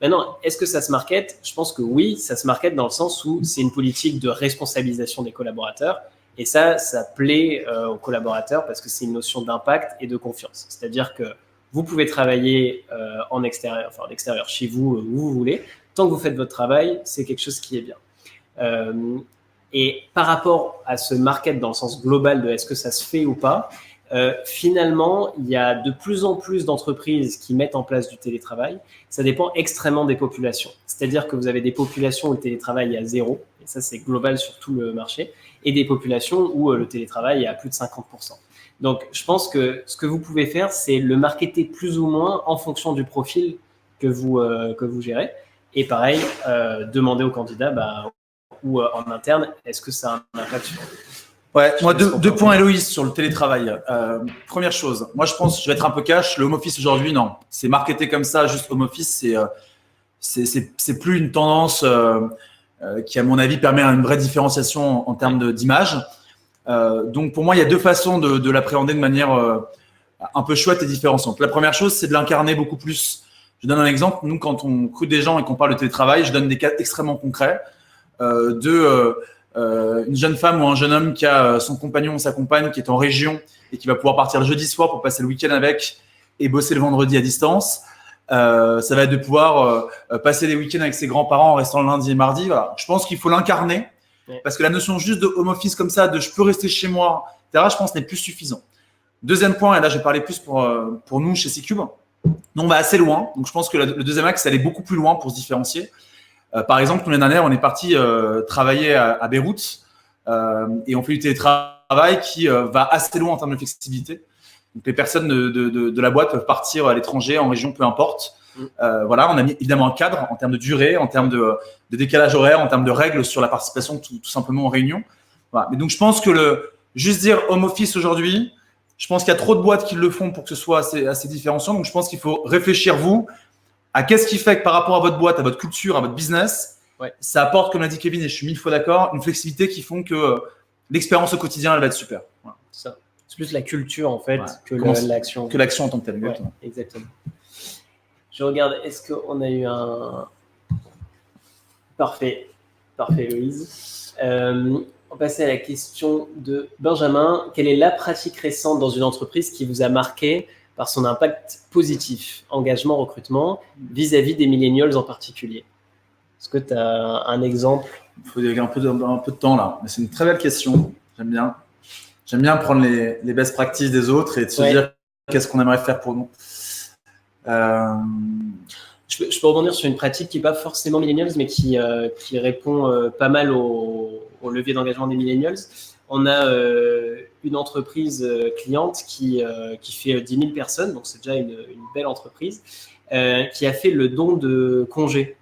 Maintenant, est-ce que ça se market? Je pense que oui, ça se market dans le sens où c'est une politique de responsabilisation des collaborateurs et ça plaît aux collaborateurs parce que c'est une notion d'impact et de confiance. C'est-à-dire que vous pouvez travailler en extérieur chez vous, où vous voulez. Tant que vous faites votre travail, c'est quelque chose qui est bien. Et par rapport à ce market dans le sens global de est-ce que ça se fait ou pas, finalement, il y a de plus en plus d'entreprises qui mettent en place du télétravail. Ça dépend extrêmement des populations. C'est-à-dire que vous avez des populations où le télétravail est à 0, et ça c'est global sur tout le marché, et des populations où le télétravail est à plus de 50%. Donc, je pense que ce que vous pouvez faire, c'est le marketer plus ou moins en fonction du profil que vous gérez. Et pareil, demander aux candidats, ou en interne, est-ce que ça a un impact sur... Ouais, moi, deux points, Héloïse, sur le télétravail. Première chose, moi, je pense, je vais être un peu cash, le home office aujourd'hui, non. C'est marketé comme ça, juste home office, c'est plus une tendance qui, à mon avis, permet une vraie différenciation en termes d'image. Donc, pour moi, il y a deux façons de l'appréhender de manière un peu chouette et différenciante. La première chose, c'est de l'incarner beaucoup plus. Je donne un exemple. Nous, quand on recrute des gens et qu'on parle de télétravail, je donne des cas extrêmement concrets. Une jeune femme ou un jeune homme qui a son compagnon ou sa compagne qui est en région et qui va pouvoir partir le jeudi soir pour passer le week-end avec et bosser le vendredi à distance. Ça va être de pouvoir passer les week-ends avec ses grands-parents en restant le lundi et mardi. Voilà. Je pense qu'il faut l'incarner parce que la notion juste de home office comme ça, de je peux rester chez moi, etc., je pense n'est plus suffisant. Deuxième point, et là je vais parler plus pour nous chez C-Cube, on va assez loin. Donc je pense que le deuxième axe, c'est aller beaucoup plus loin pour se différencier. Par exemple, l'année dernière, on est parti travailler à Beyrouth et on fait du télétravail qui va assez loin en termes de flexibilité. Donc, les personnes de la boîte peuvent partir à l'étranger, en région, peu importe. Voilà, on a mis évidemment un cadre en termes de durée, en termes de décalage horaire, en termes de règles sur la participation tout simplement en réunion. Voilà. Mais donc, je pense que juste dire home office aujourd'hui, je pense qu'il y a trop de boîtes qui le font pour que ce soit assez différenciant. Donc, je pense qu'il faut réfléchir, vous, à qu'est-ce qui fait que par rapport à votre boîte, à votre culture, à votre business, ça apporte, comme l'a dit Kevin, et je suis 1000 fois d'accord, une flexibilité qui font que l'expérience au quotidien, elle va être super. Voilà. Ça. C'est plus la culture, en fait, que l'action. Que l'action en tant que telle. Exactement. Ouais, exactement. Je regarde, est-ce qu'on a eu un... Parfait, Louise. On va passer à la question de Benjamin. Quelle est la pratique récente dans une entreprise qui vous a marqué par son impact positif, engagement, recrutement, vis-à-vis des millennials en particulier? Est-ce que tu as un exemple? Il faut un peu de temps là, mais c'est une très belle question. J'aime bien prendre les best practices des autres et de se dire qu'est-ce qu'on aimerait faire pour nous. Je peux rebondir sur une pratique qui n'est pas forcément millennials, mais qui répond pas mal au levier d'engagement des millennials. On a une entreprise cliente qui fait 10 000 personnes, donc c'est déjà une belle entreprise, qui a fait le don de congés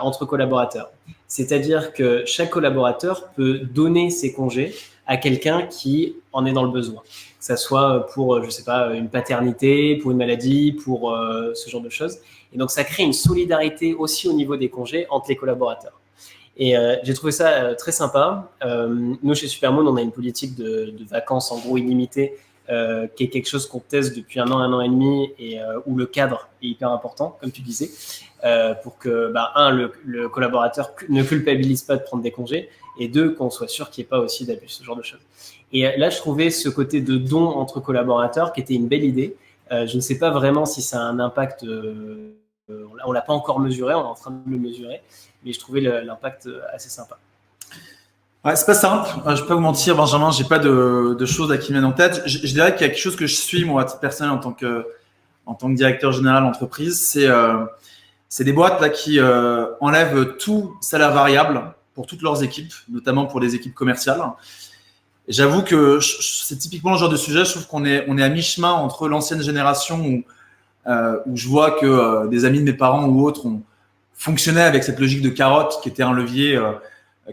entre collaborateurs. C'est-à-dire que chaque collaborateur peut donner ses congés à quelqu'un qui en est dans le besoin. ça soit pour, je sais pas, une paternité, pour une maladie, pour ce genre de choses. Et donc, ça crée une solidarité aussi au niveau des congés entre les collaborateurs. Et j'ai trouvé ça très sympa. Nous, chez Supermoon, on a une politique de vacances en gros illimitée, qui est quelque chose qu'on teste depuis un an et demi, et où le cadre est hyper important, comme tu disais, pour que, le collaborateur ne culpabilise pas de prendre des congés, et deux, qu'on soit sûr qu'il n'y ait pas aussi d'abus, ce genre de choses. Et là, je trouvais ce côté de don entre collaborateurs qui était une belle idée. Je ne sais pas vraiment si ça a un impact, on ne l'a pas encore mesuré, on est en train de le mesurer, mais je trouvais l'impact assez sympa. Ouais, c'est pas simple. Je vais pas vous mentir, Benjamin, j'ai pas de choses là qui me viennent en tête. Je dirais qu'il y a quelque chose que je suis, moi, à titre personnel, en tant que directeur général d'entreprise, c'est des boîtes là qui enlèvent tout salaire variable pour toutes leurs équipes, notamment pour les équipes commerciales. Et j'avoue que c'est typiquement le genre de sujet, je trouve qu'on est à mi-chemin entre l'ancienne génération où je vois que des amis de mes parents ou autres ont fonctionné avec cette logique de carotte qui était un levier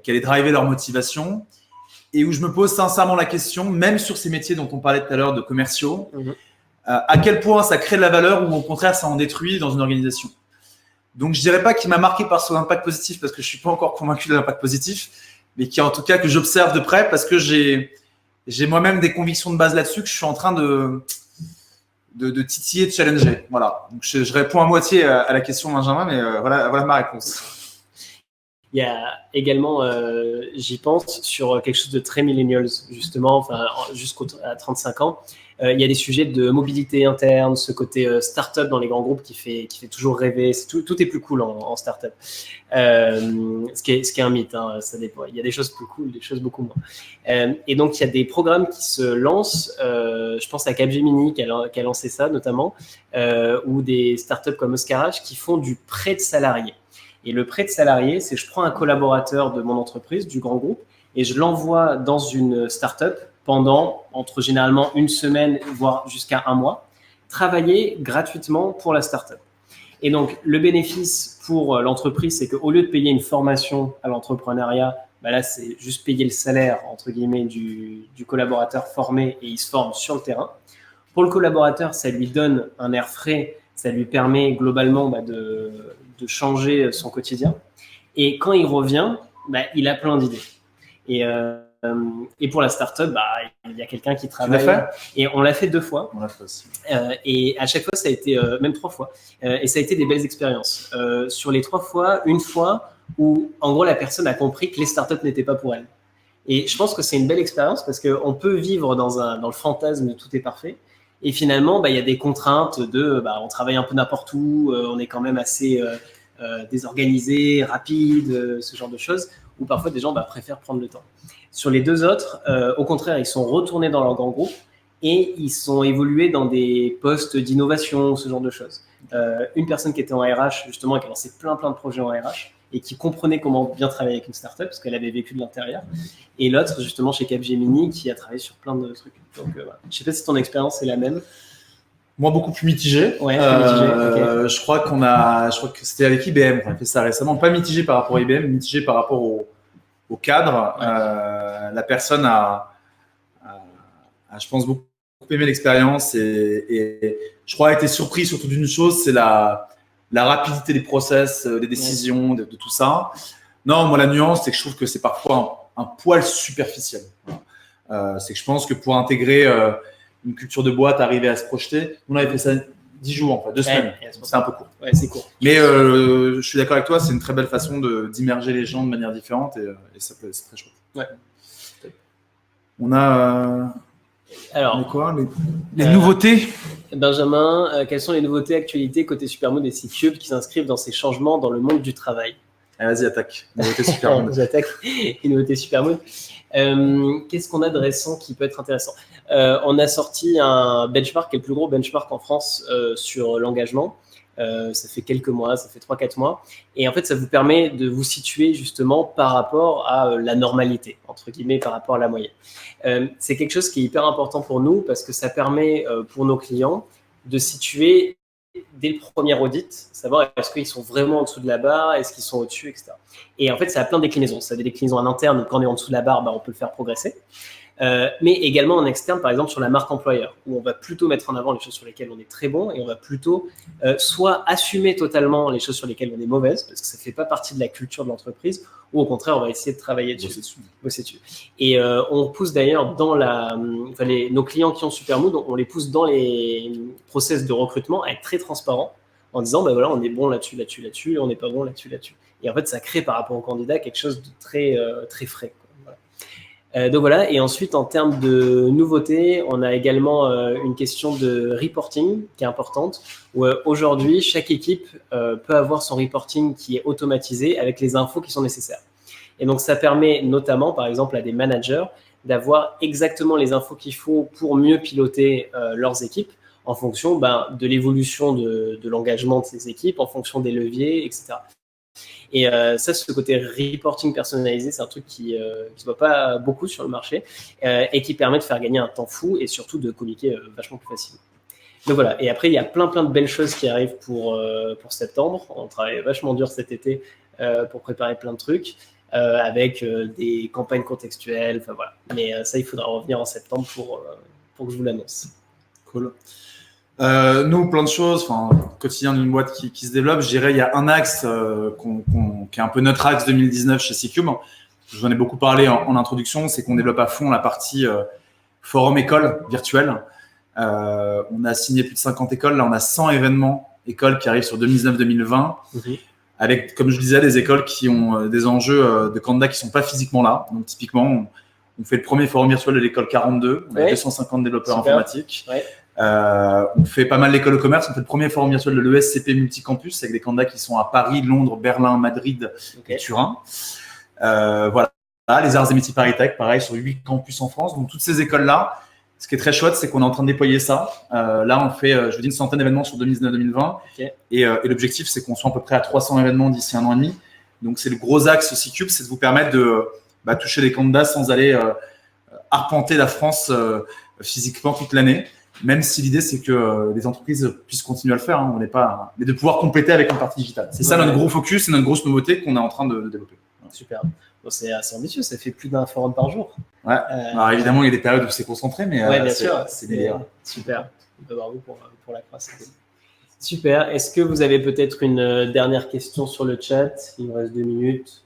qui allait driver leur motivation, et où je me pose sincèrement la question, même sur ces métiers dont on parlait tout à l'heure de commerciaux, à quel point ça crée de la valeur ou au contraire ça en détruit dans une organisation. Donc je dirais pas qu'il m'a marqué par son impact positif parce que je suis pas encore convaincu de l'impact positif, mais qui en tout cas que j'observe de près parce que j'ai moi-même des convictions de base là-dessus que je suis en train de titiller, de challenger. Voilà. Donc je réponds à moitié à la question, Benjamin, mais voilà ma réponse. Il y a également, j'y pense, sur quelque chose de très millennials, justement, enfin, jusqu'à 35 ans. Il y a des sujets de mobilité interne, ce côté start-up dans les grands groupes qui fait toujours rêver. Tout est plus cool en start-up. Ce qui est un mythe, hein, ça dépend. Il y a des choses plus cool, des choses beaucoup moins. Et donc, il y a des programmes qui se lancent. Je pense à Capgemini qui a lancé ça, notamment, ou des start-up comme Oscarage qui font du prêt de salariés. Et le prêt de salarié, c'est je prends un collaborateur de mon entreprise, du grand groupe, et je l'envoie dans une start-up pendant entre généralement une semaine, voire jusqu'à un mois, travailler gratuitement pour la start-up. Et donc, le bénéfice pour l'entreprise, c'est qu'au lieu de payer une formation à l'entrepreneuriat, là, c'est juste payer le salaire, entre guillemets, du collaborateur formé et il se forme sur le terrain. Pour le collaborateur, ça lui donne un air frais, ça lui permet globalement de changer son quotidien. Et quand il revient, il a plein d'idées. Et pour la start-up, il y a quelqu'un qui travaille. Tu l'as fait ? Et on l'a fait 2 fois. On l'a fait aussi. Et à chaque fois, ça a été, même 3 fois. Et ça a été des belles expériences. Sur les 3 fois, une fois où, en gros, la personne a compris que les startups n'étaient pas pour elle. Et je pense que c'est une belle expérience parce qu'on peut vivre dans le fantasme de tout est parfait. Et finalement, il y a des contraintes on travaille un peu n'importe où, on est quand même assez désorganisé, rapide, ce genre de choses, où parfois des gens préfèrent prendre le temps. Sur les 2 autres, au contraire, ils sont retournés dans leur grand groupe et ils sont évolués dans des postes d'innovation, ce genre de choses. Une personne qui était en RH, justement, et qui a lancé plein de projets en RH et qui comprenait comment bien travailler avec une startup parce qu'elle avait vécu de l'intérieur. Et l'autre, justement, chez Capgemini, qui a travaillé sur plein de trucs. Donc, je ne sais pas si ton expérience est la même. Moi, beaucoup plus mitigé. Ouais, plus mitigé. Okay. Je crois que c'était avec IBM qu'on a fait ça récemment. Pas mitigé par rapport à IBM, mitigé par rapport au cadre. Ouais. La personne a, je pense, beaucoup aimé l'expérience et je crois a été surpris surtout d'une chose, c'est la rapidité des process, des décisions, de tout ça. Non, moi, la nuance, c'est que je trouve que c'est parfois un poil superficiel. C'est que je pense que pour intégrer une culture de boîte, arriver à se projeter, on avait fait ça 10 jours, en fait, 2 semaines. C'est un peu court. Ouais, c'est court. Mais je suis d'accord avec toi, c'est une très belle façon d'immerger les gens de manière différente et ça peut être très chouette. Ouais. On a alors, quoi les nouveautés. Benjamin, quelles sont les nouveautés, actualités côté Supermoon et C-Cube qui s'inscrivent dans ces changements dans le monde du travail? Allez, vas-y, attaque. Nouveauté Supermoon. J'attaque les nouveautés Supermoon. Qu'est-ce qu'on a de récent qui peut être intéressant? On a sorti un benchmark, qui est le plus gros benchmark en France sur l'engagement. Ça fait quelques mois, ça fait 3-4 mois. Et en fait, ça vous permet de vous situer justement par rapport à la normalité, entre guillemets, par rapport à la moyenne. C'est quelque chose qui est hyper important pour nous parce que ça permet pour nos clients de situer dès le premier audit, savoir est-ce qu'ils sont vraiment en dessous de la barre, est-ce qu'ils sont au-dessus, etc. Et en fait, ça a plein de déclinaisons. Ça a des déclinaisons en interne, quand on est en dessous de la barre, on peut le faire progresser. mais également en externe, par exemple sur la marque employeur, où on va plutôt mettre en avant les choses sur lesquelles on est très bon et on va plutôt soit assumer totalement les choses sur lesquelles on est mauvaise, parce que ça ne fait pas partie de la culture de l'entreprise, ou au contraire, on va essayer de travailler dessus. Bosser dessus. Et on pousse d'ailleurs dans nos clients qui ont Supermood, on les pousse dans les process de recrutement à être très transparents en disant, bah voilà, on est bon là-dessus, là-dessus, là-dessus, on n'est pas bon là-dessus, là-dessus. Et en fait, ça crée par rapport au candidat quelque chose de très, très frais. Voilà. Donc voilà, et ensuite, en termes de nouveautés, on a également une question de reporting qui est importante, où aujourd'hui, chaque équipe peut avoir son reporting qui est automatisé avec les infos qui sont nécessaires. Et donc, ça permet notamment, par exemple, à des managers d'avoir exactement les infos qu'il faut pour mieux piloter leurs équipes en fonction de l'évolution de l'engagement de ces équipes, en fonction des leviers, etc. Et ça, ce côté reporting personnalisé, c'est un truc qui se voit pas beaucoup sur le marché et qui permet de faire gagner un temps fou et surtout de communiquer vachement plus facilement. Donc voilà, et après, il y a plein de belles choses qui arrivent pour septembre. On travaille vachement dur cet été pour préparer plein de trucs avec des campagnes contextuelles, enfin voilà. Mais ça, il faudra revenir en septembre pour que je vous l'annonce. Cool. Nous, plein de choses, quotidien d'une boîte qui se développe. Je dirais, il y a un axe qui est un peu notre axe 2019 chez C-Cube. Je vous en ai beaucoup parlé en introduction, c'est qu'on développe à fond la partie forum école virtuelle. On a signé plus de 50 écoles. Là, on a 100 événements écoles qui arrivent sur 2019-2020. Avec, comme je disais, des écoles qui ont des enjeux de candidats qui ne sont pas physiquement là. Donc, typiquement, on fait le premier forum virtuel de l'école 42. On a 250 développeurs informatiques. Ouais. On fait pas mal l'école de commerce. On fait le premier forum virtuel de l'ESCP Multicampus avec des candidats qui sont à Paris, Londres, Berlin, Madrid et Turin. Voilà. Les arts et métiers ParisTech, pareil, sur 8 campus en France. Donc, toutes ces écoles-là, ce qui est très chouette, c'est qu'on est en train de déployer ça. Là, on fait, je vous dis, une centaine d'événements sur 2019-2020. Et l'objectif, c'est qu'on soit à peu près à 300 événements d'ici 1 an et demi. Donc, c'est le gros axe C-Cube, c'est de vous permettre de toucher les candidats sans aller arpenter la France physiquement toute l'année. Même si l'idée, c'est que les entreprises puissent continuer à le faire. Mais de pouvoir compléter avec une partie digitale. C'est ça notre gros focus, c'est notre grosse nouveauté qu'on est en train de développer. Super. Bon, c'est assez ambitieux, ça fait plus d'un forum par jour. Ouais. Alors, évidemment, il y a des périodes où c'est concentré, mais bien sûr, c'est délire. Super. Bravo pour la croissance. Super. Est-ce que vous avez peut-être une dernière question sur le chat? Il nous reste 2 minutes.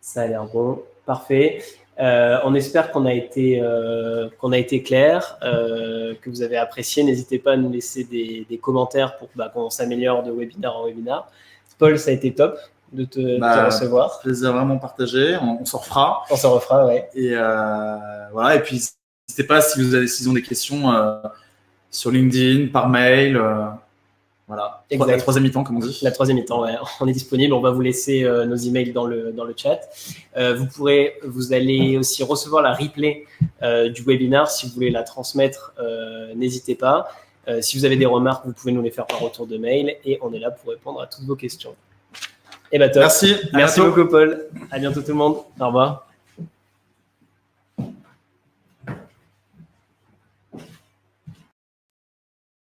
Ça a l'air bon. Parfait. On espère qu'on a été clair, que vous avez apprécié. N'hésitez pas à nous laisser des commentaires pour qu'on s'améliore de webinaire en webinaire. Paul, ça a été top de te recevoir. Plaisir vraiment partagé. On s'en refera. On s'en refera, ouais. Et voilà. Et puis, n'hésitez pas s'ils ont des questions sur LinkedIn, par mail. Voilà. La troisième mi-temps, comme on dit. La troisième mi-temps, ouais. On est disponible. On va vous laisser nos emails dans le chat. Vous allez aussi recevoir la replay du webinaire. Si vous voulez la transmettre, n'hésitez pas. Si vous avez des remarques, vous pouvez nous les faire par retour de mail et on est là pour répondre à toutes vos questions. Et top. Merci. Merci beaucoup, Paul. À bientôt, tout le monde. Au revoir.